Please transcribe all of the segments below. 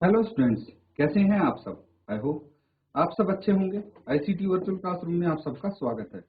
Hello students, कैसे हैं आप सब। आई होप आप सब अच्छे होंगे। आईसीटी वर्चुअल क्लासरूम में आप सबका स्वागत है।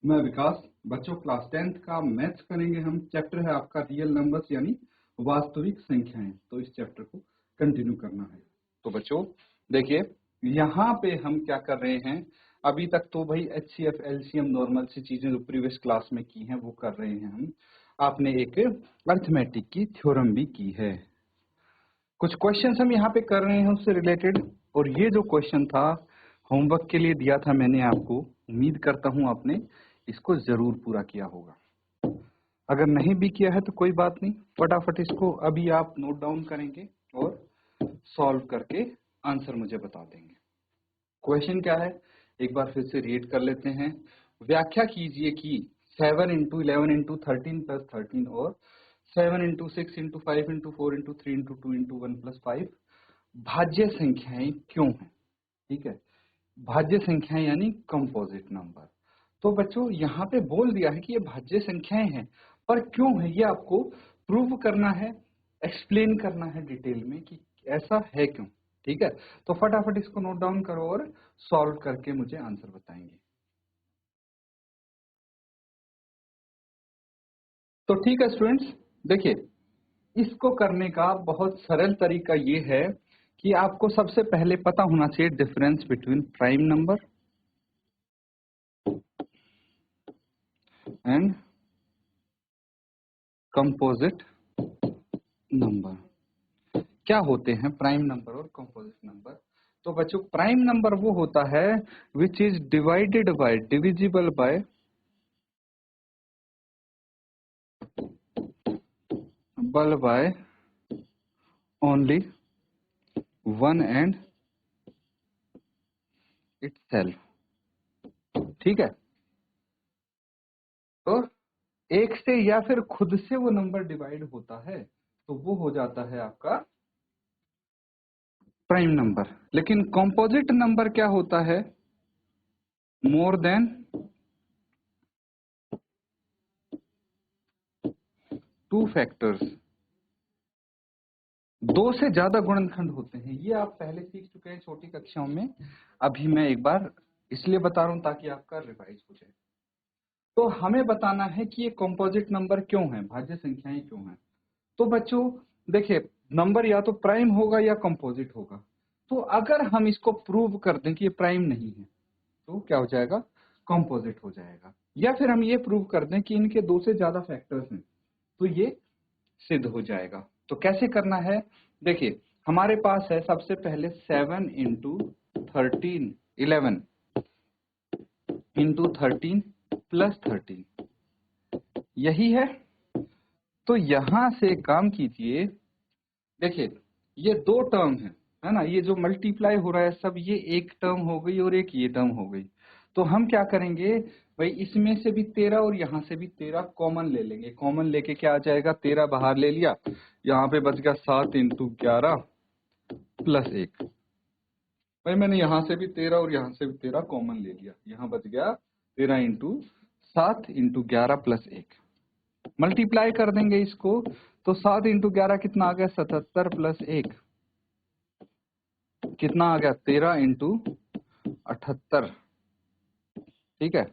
मैं विकास। बच्चों, क्लास 10th का मैथ्स करेंगे हम। चैप्टर है आपका रियल नंबर्स यानी वास्तविक संख्याएं। तो इस चैप्टर को कंटिन्यू करना है। तो बच्चों देखिए, यहाँ पे हम क्या कर रहे हैं। अभी तक तो भाई HCF LCM नॉर्मल सी चीजें जो प्रीवियस क्लास में की हैं वो कर रहे हैं हम। आपने एक अर्थमेटिक की थ्योरम भी की है। कुछ क्वेश्चंस हम यहाँ पे कर रहे हैं उससे रिलेटेड। और ये जो क्वेश्चन था होमवर्क के लिए दिया था मैंने आपको, उम्मीद करता हूँ आपने इसको जरूर पूरा किया होगा। अगर नहीं भी किया है तो कोई बात नहीं, फटाफट इसको अभी आप नोट डाउन करेंगे और सॉल्व करके आंसर मुझे बता देंगे। क्वेश्चन क्या है एक बार फिर से रीड कर लेते हैं। व्याख्या कीजिए कि 7 इंटू 11 इंटू 13 प्लस 13 और 7 into 6 into 5 into 4 into 3 into 2 into 1 plus 5 भाज्य संख्याएं क्यों हैं। ठीक है, भाज्य संख्याएं यानी कंपोजिट नंबर। तो बच्चों यहाँ पे बोल दिया है कि ये भाज्य संख्याएं हैं, पर क्यों है ये आपको प्रूव करना है, एक्सप्लेन करना है डिटेल में कि ऐसा है क्यों। ठीक है, तो फटाफट इसको नोट डाउन करो और सॉल्व करके मुझे आंसर बताएंगे। तो ठीक है स्टूडेंट्स, देखिए इसको करने का बहुत सरल तरीका ये है कि आपको सबसे पहले पता होना चाहिए difference between prime number and composite number. क्या होते हैं प्राइम नंबर और कंपोजिट नंबर। तो बच्चों प्राइम नंबर वो होता है which is divided by divisible by only one and itself. ठीक है, तो एक से या फिर खुद से वो नंबर डिवाइड होता है तो वो हो जाता है आपका प्राइम नंबर। लेकिन कंपोजिट नंबर क्या होता है, मोर देन टू फैक्टर्स, दो से ज्यादा गुणनखंड होते हैं। ये आप पहले सीख चुके हैं छोटी कक्षाओं में, अभी मैं एक बार इसलिए बता रहा हूं ताकि आपका रिवाइज हो जाए। तो हमें बताना है कि ये कंपोजिट नंबर क्यों है, भाज्य संख्याएं क्यों हैं। तो बच्चों देखिए, नंबर या तो प्राइम होगा या कंपोजिट होगा। तो अगर हम इसको प्रूव कर दें कि ये प्राइम नहीं है तो क्या हो जाएगा, कंपोजिट हो जाएगा। या फिर हम ये प्रूव कर दें कि इनके दो से ज्यादा फैक्टर्स हैं तो ये सिद्ध हो जाएगा। तो कैसे करना है, देखिए हमारे पास है सबसे पहले 7 इंटू 13 11 इंटू 13 प्लस 13, यही है। तो यहां से काम कीजिए, देखिए ये दो टर्म है ना, ये जो मल्टीप्लाई हो रहा है सब ये एक टर्म हो गई और एक ये टर्म हो गई। तो हम क्या करेंगे भाई, इसमें से भी 13 और यहाँ से भी 13 कॉमन ले लेंगे। कॉमन लेके क्या आ जाएगा, 13 बाहर ले लिया, यहाँ पे बच गया 7 इंटू 11 प्लस 1। भाई मैंने यहाँ से भी 13 और यहाँ से भी 13 कॉमन ले लिया, यहाँ बच गया 13 इंटू 7 इंटू 11 प्लस 1। मल्टीप्लाई कर देंगे इसको, तो 7 इंटू 11 कितना आ गया, 77 प्लस 1 कितना आ गया, 13 इंटू 78। ठीक है,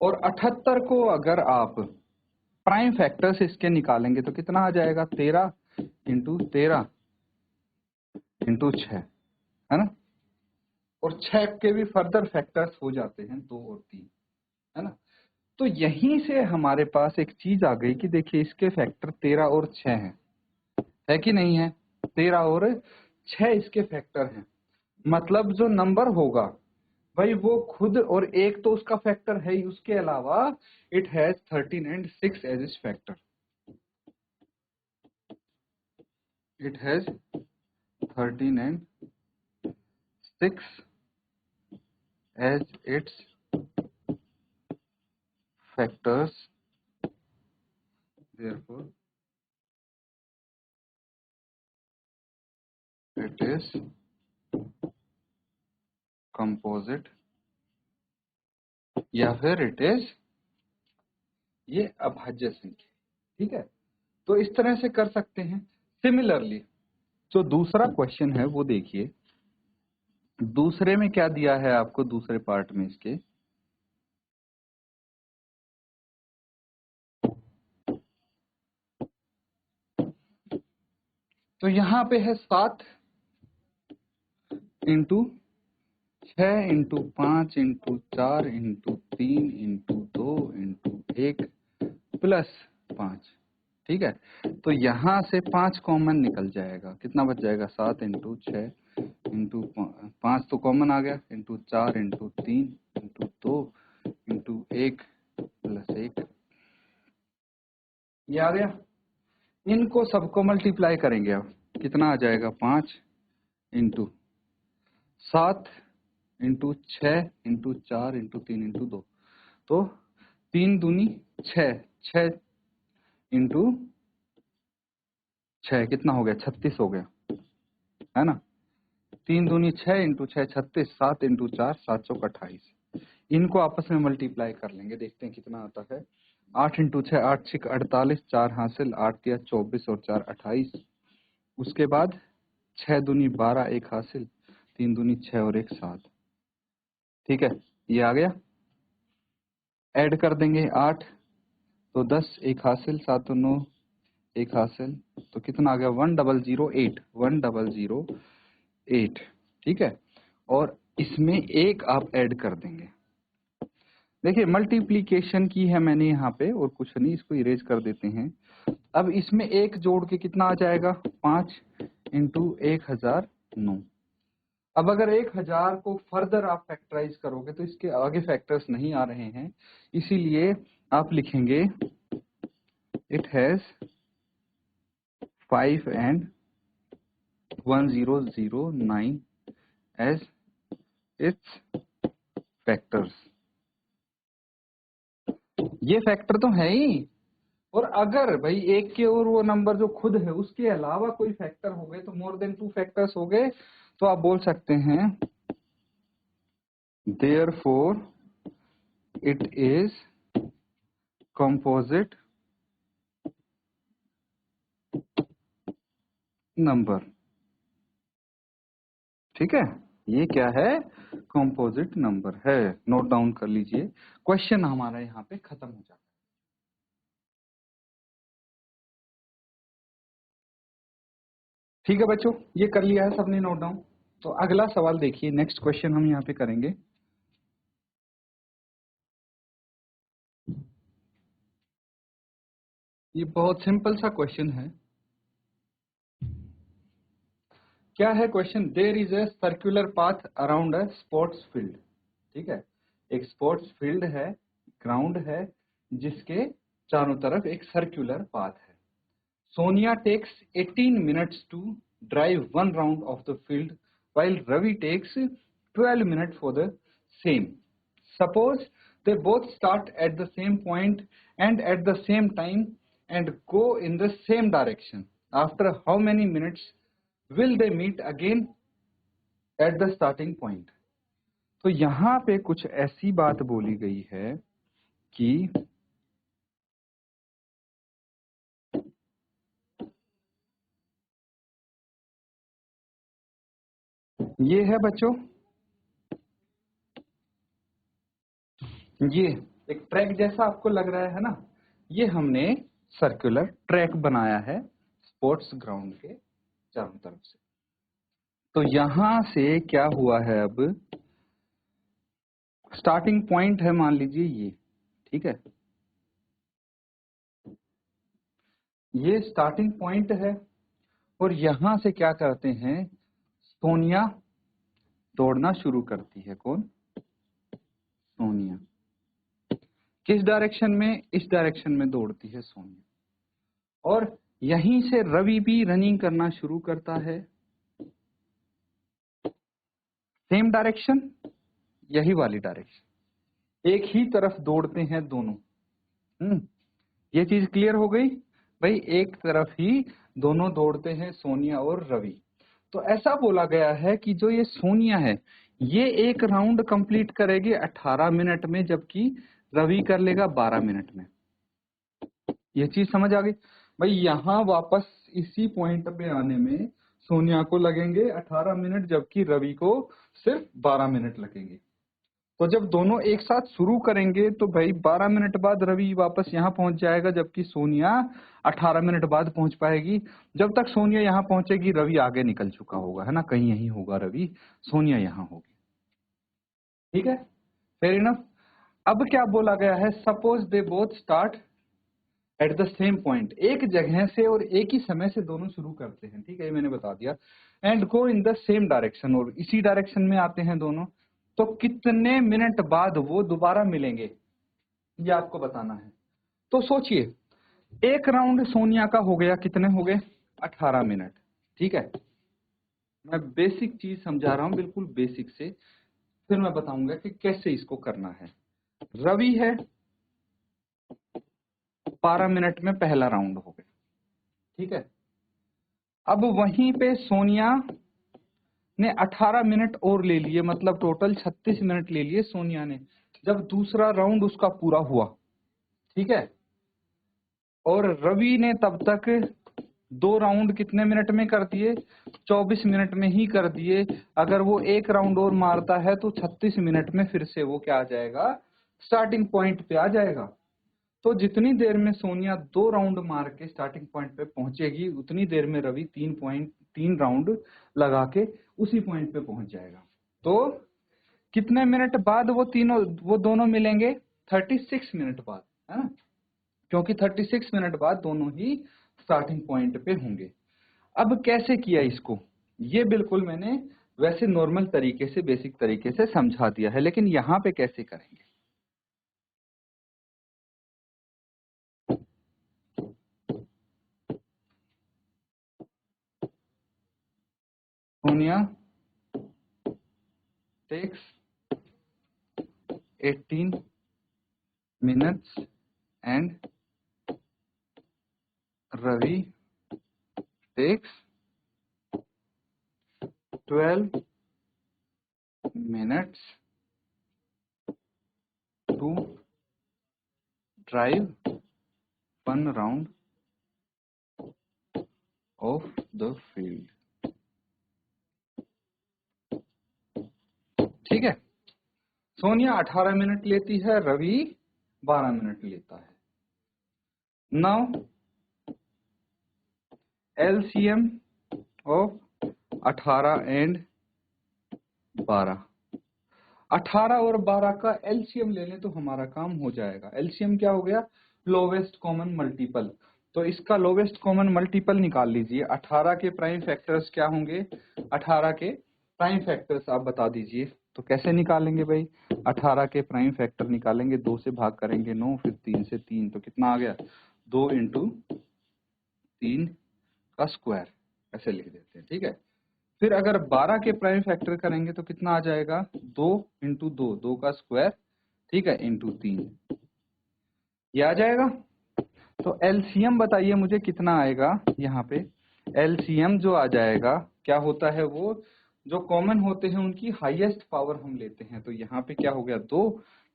और 78 को अगर आप प्राइम फैक्टर से इसके निकालेंगे तो कितना आ जाएगा, 13 इंटू 13 इंटू 6, है ना। और 6 के भी फर्दर फैक्टर्स हो जाते हैं, 2 और 3, है ना। तो यहीं से हमारे पास एक चीज आ गई कि देखिए इसके फैक्टर 13 और 6 हैं, है कि नहीं है। 13 और 6 इसके फैक्टर हैं, मतलब जो नंबर होगा भाई वो खुद, और एक तो उसका फैक्टर है ही, उसके अलावा it has 13 and 6 as its factor. It has 13 and 6 as its factors, therefore it is composite या फिर इट इज ये अभाज्य संख्या। ठीक है, तो इस तरह से कर सकते हैं। सिमिलरली जो दूसरा क्वेश्चन है वो देखिए, दूसरे में क्या दिया है आपको, दूसरे पार्ट में इसके तो यहाँ पे है 7 into 6 into 5 into 4 into 3 into 2 into 1 plus 5। ठीक है, तो यहाँ से 5 कॉमन निकल जाएगा, कितना बच जाएगा, 7 इंटू 6 इंटू 5 तो कॉमन आ गया, into 4 into 3 into 2 into 1 plus 1, ये आ गया। इनको सबको मल्टीप्लाई करेंगे, अब कितना आ जाएगा, 5 into 7 into 6 into 4 into 3 into 2, तो 3 दूनी 6, 6 इंटू 6 कितना हो गया, 36 हो गया, है ना। 3 दूनी 6 इंटू 6 36, 7 इंटू 4 7 चौक 28। इनको आपस में मल्टीप्लाई कर लेंगे, देखते हैं कितना आता है। 8 इंटू 6 8 6 48, 4 हासिल, 8 या 24 और 4 28। उसके बाद 6 दूनी 12, 1 हासिल, 3 दूनी 6 और 1 7। ठीक है, ये आ गया। ऐड कर देंगे 8 तो 10, 1 हासिल, 7 तो 9, 1 हासिल, तो कितना आ गया, 1008, 1008। ठीक है, और इसमें एक आप ऐड कर देंगे। देखिए मल्टीप्लीकेशन की है मैंने यहाँ पे और कुछ नहीं, इसको इरेज कर देते हैं। अब इसमें एक जोड़ के कितना आ जाएगा, 5 इंटू 1009। अब अगर 1000 को फर्दर आप फैक्टराइज करोगे तो इसके आगे फैक्टर्स नहीं आ रहे हैं, इसीलिए आप लिखेंगे it has 5 and 1009 as its factors. ये फैक्टर तो है ही, और अगर भाई एक के और वो नंबर जो खुद है उसके अलावा कोई फैक्टर हो गए, तो मोर देन 2 फैक्टर्स हो गए, तो आप बोल सकते हैं therefore it is composite number. ठीक है, ये क्या है, कंपोजिट नंबर है। नोट डाउन कर लीजिए, क्वेश्चन हमारा यहाँ पे खत्म हो जाता है। ठीक है बच्चों, ये कर लिया है सबने नोट डाउन। तो अगला सवाल देखिए, नेक्स्ट क्वेश्चन हम यहाँ पे करेंगे। ये बहुत सिंपल सा क्वेश्चन है। क्या है question, there is a circular path around a sports field. ठीक है, एक स्पोर्ट्स फील्ड है, ग्राउंड है, जिसके चारों तरफ एक सर्कुलर पाथ है। Sonia takes 18 minutes to drive one round of the field, while Ravi takes 12 minutes for the same. Suppose they both start at the same point and at the same time and go in the same direction. After how many minutes will they meet again at the starting point? तो यहाँ पे कुछ ऐसी बात बोली गई है कि ये है बच्चों, ये एक ट्रैक जैसा आपको लग रहा है ना, ये हमने सर्कुलर ट्रैक बनाया है स्पोर्ट्स ग्राउंड के चारों तरफ से। तो यहां से क्या हुआ है, अब स्टार्टिंग पॉइंट है मान लीजिए ये, ठीक है, ये स्टार्टिंग पॉइंट है, और यहां से क्या करते हैं, सोनिया दौड़ना शुरू करती है। कौन, सोनिया। किस डायरेक्शन में, इस डायरेक्शन में दौड़ती है सोनिया, और यहीं से रवि भी रनिंग करना शुरू करता है, सेम डायरेक्शन, यही वाली डायरेक्शन, एक ही तरफ दौड़ते हैं दोनों। ये चीज क्लियर हो गई भाई, एक तरफ ही दोनों दौड़ते हैं, सोनिया और रवि। तो ऐसा बोला गया है कि जो ये सोनिया है, ये एक राउंड कंप्लीट करेगी 18 मिनट में, जबकि रवि कर लेगा 12 मिनट में। ये चीज समझ आ गई भाई। यहाँ वापस इसी पॉइंट पे आने में सोनिया को लगेंगे 18 मिनट, जबकि रवि को सिर्फ 12 मिनट लगेंगे। तो जब दोनों एक साथ शुरू करेंगे तो भाई 12 मिनट बाद रवि वापस यहाँ पहुंच जाएगा, जबकि सोनिया 18 मिनट बाद पहुंच पाएगी। जब तक सोनिया यहाँ पहुंचेगी रवि आगे निकल चुका होगा, है ना, कहीं यहीं होगा रवि, सोनिया यहाँ होगी। ठीक है, फेयर इनफ। अब क्या बोला गया है, suppose they both start at the same point, एक जगह से और एक ही समय से दोनों शुरू करते हैं, ठीक है, ये मैंने बता दिया, and go in the same direction, और इसी डायरेक्शन में आते हैं दोनों, तो कितने मिनट बाद वो दोबारा मिलेंगे, ये आपको बताना है। तो सोचिए, एक राउंड सोनिया का हो गया, कितने हो गए, 18 मिनट। ठीक है, मैं बेसिक चीज समझा रहा हूं, बिल्कुल बेसिक से, फिर मैं बताऊंगा कि कैसे इसको करना है। रवि है, 12 मिनट में पहला राउंड हो गया। ठीक है, अब वहीं पे सोनिया ने 18 मिनट और ले लिए, मतलब टोटल 36 मिनट ले लिए सोनिया ने, जब दूसरा राउंड उसका पूरा हुआ। ठीक है, और रवि ने तब तक 2 राउंड कितने मिनट में कर दिए, 24 मिनट में ही कर दिए। अगर वो एक राउंड और मारता है तो 36 मिनट में फिर से वो क्या आ जाएगा, स्टार्टिंग पॉइंट पे आ जाएगा। तो जितनी देर में सोनिया 2 राउंड मार के स्टार्टिंग पॉइंट पे पहुंचेगी, उतनी देर में रवि 3 राउंड लगा के उसी पॉइंट पे पहुंच जाएगा। तो कितने मिनट बाद वो दोनों मिलेंगे, 36 मिनट बाद, है ना, क्योंकि 36 मिनट बाद दोनों ही स्टार्टिंग पॉइंट पे होंगे। अब कैसे किया इसको, ये बिल्कुल मैंने वैसे नॉर्मल तरीके से, बेसिक तरीके से समझा दिया है, लेकिन यहाँ पे कैसे करेंगे। Sonia takes 18 minutes and Ravi takes 12 minutes to drive 1 round of the field। ठीक है, सोनिया 18 मिनट लेती है, रवि 12 मिनट लेता है। नाउ LCM ऑफ 18 एंड 12, 18 और 12 का एलसीएम ले लें तो हमारा काम हो जाएगा। एलसीएम क्या हो गया, लोवेस्ट कॉमन मल्टीपल। तो इसका लोवेस्ट कॉमन मल्टीपल निकाल लीजिए। 18 के प्राइम फैक्टर्स क्या होंगे, 18 के प्राइम फैक्टर्स आप बता दीजिए। तो कैसे निकालेंगे भाई, 18 के प्राइम फैक्टर निकालेंगे, 2 से भाग करेंगे 9, फिर 3 से 3, तो कितना आ गया, 2 × 3 का स्क्वायर, ऐसे लिख देते हैं। ठीक है, फिर अगर 12 के प्राइम फैक्टर करेंगे तो कितना आ जाएगा, 2 × 2, 2 का स्क्वायर, ठीक है, × 3, ये आ जाएगा। तो एलसीएम बताइए मुझे कितना आएगा। यहाँ पे एलसीएम जो आ जाएगा, क्या होता है, वो जो कॉमन होते हैं उनकी हाईएस्ट पावर हम लेते हैं। तो यहाँ पे क्या हो गया, 2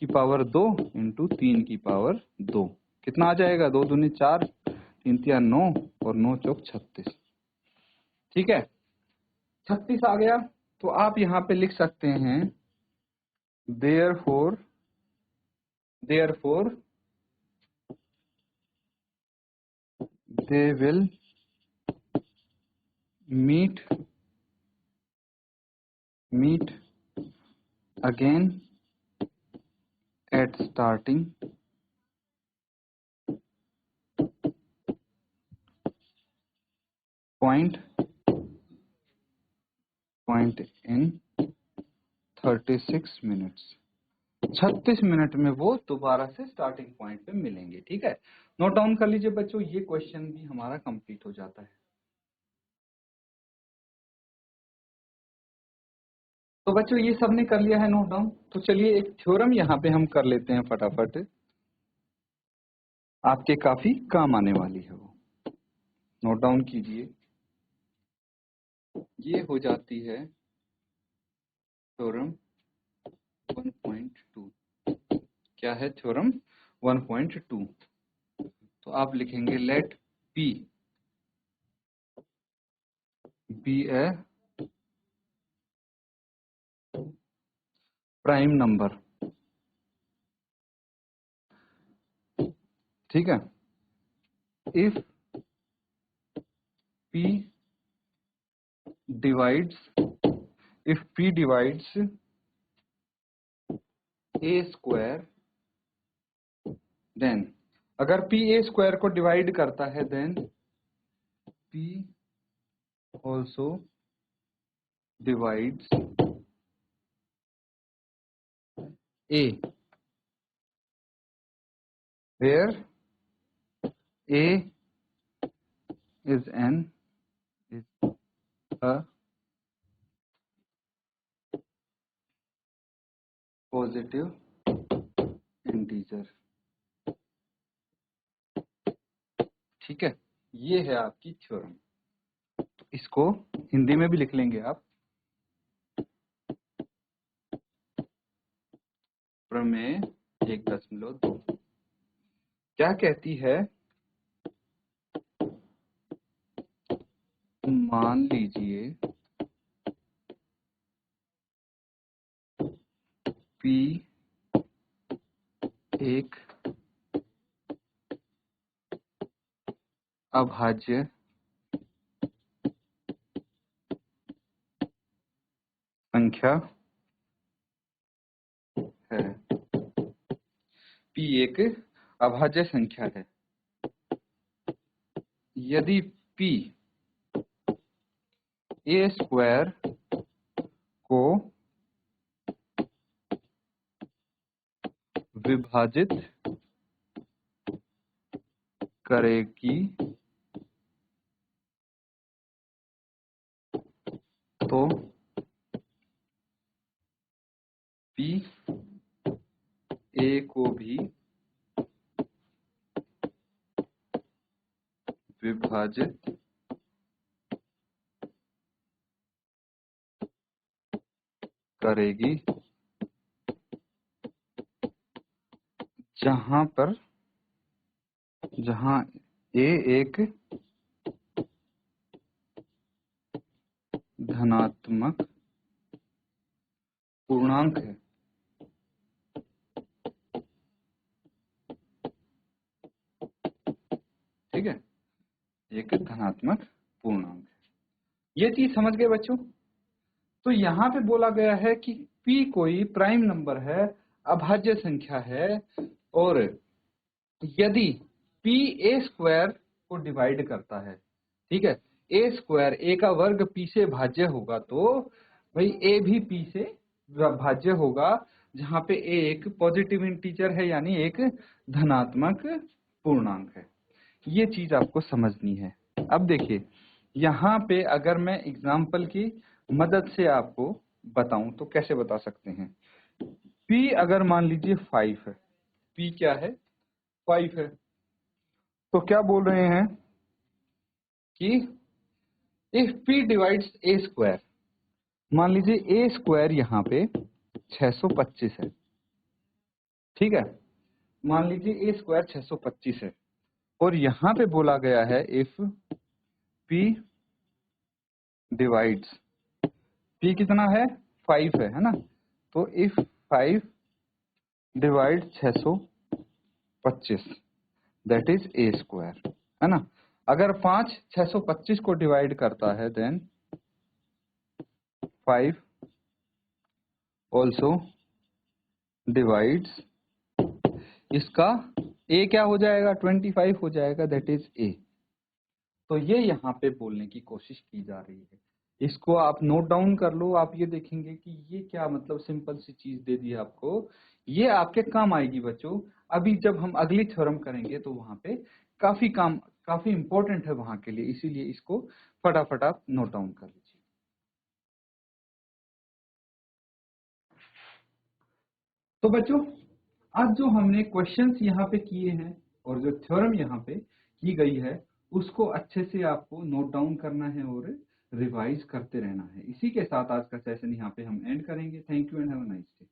की पावर 2 × 3 की पावर 2, कितना आ जाएगा, 2 दूनी 4, 3 तिया 9 और 9 चौक 36। ठीक है, 36 आ गया। तो आप यहाँ पे लिख सकते हैं therefore they will meet again at starting point in 36 minutes। 36 minute में वो दोबारा से स्टार्टिंग पॉइंट पे मिलेंगे। ठीक है, नोट डाउन कर लीजिए बच्चों, ये क्वेश्चन भी हमारा कंप्लीट हो जाता है। तो बच्चों ये सबने कर लिया है नोट डाउन। तो चलिए एक थ्योरम यहाँ पे हम कर लेते हैं फटाफट, आपके काफी काम आने वाली है वो। नोट डाउन कीजिए, ये हो जाती है थ्योरम 1.2। क्या है थ्योरम 1.2? तो आप लिखेंगे late P be a prime number, ठीक है। if p divides a square, then अगर p a square को डिवाइड करता है, then p also divides a, where a is a positive integer, ठीक है। ये है आपकी थ्योरम। तो इसको हिंदी में भी लिख लेंगे आप। प्रमेय 1.2 क्या कहती है? मान लीजिए P एक अभाज्य संख्या है। P एक अभाज्य संख्या है यदि P a स्क्वायर को विभाजित करेगी तो P a को भी विभाजित करेगी, जहां a एक धनात्मक पूर्णांक है। ठीक है, एक धनात्मक पूर्णांक है। ये चीज समझ गए बच्चों? तो यहाँ पे बोला गया है कि P कोई प्राइम नंबर है, अभाज्य संख्या है, और यदि P a स्क्वायर को डिवाइड करता है, ठीक है, a स्क्वायर a का वर्ग P से भाज्य होगा, तो भाई a भी P से भाज्य होगा, जहां पे a एक पॉजिटिव इंटीजर है, यानी एक धनात्मक पूर्णांक है। ये चीज आपको समझनी है। अब देखिए यहाँ पे अगर मैं एग्जाम्पल की मदद से आपको बताऊं तो कैसे बता सकते हैं। P अगर मान लीजिए 5 है, P क्या है? 5 है, तो क्या बोल रहे हैं कि if P divides a square, मान लीजिए a स्क्वायर यहाँ पे 625 है, ठीक है, मान लीजिए a स्क्वायर 625 है, और यहाँ पे बोला गया है इफ P डिवाइड्स, P कितना है? 5 है ना, तो if 5 divide 625 that is a square, है ना। अगर 5 625 को डिवाइड करता है, देन 5 ऑल्सो डिवाइड्स, इसका a क्या हो जाएगा? 25 हो जाएगा, दैट इज a। तो ये यहाँ पे बोलने की कोशिश की जा रही है। इसको आप नोट डाउन कर लो। आप ये देखेंगे कि ये क्या मतलब सिंपल सी चीज दे दी आपको, ये आपके काम आएगी बच्चों। अभी जब हम अगली थ्योरम करेंगे तो वहां पे काफी इंपॉर्टेंट है वहां के लिए, इसीलिए इसको फटाफट आप नोट डाउन कर लीजिए। तो बच्चों आज जो हमने क्वेश्चंस यहाँ पे किए हैं और जो थ्योरम यहाँ पे की गई है, उसको अच्छे से आपको नोट डाउन करना है और रिवाइज करते रहना है। इसी के साथ आज का सेशन यहाँ पे हम एंड करेंगे। Thank you and have a nice day.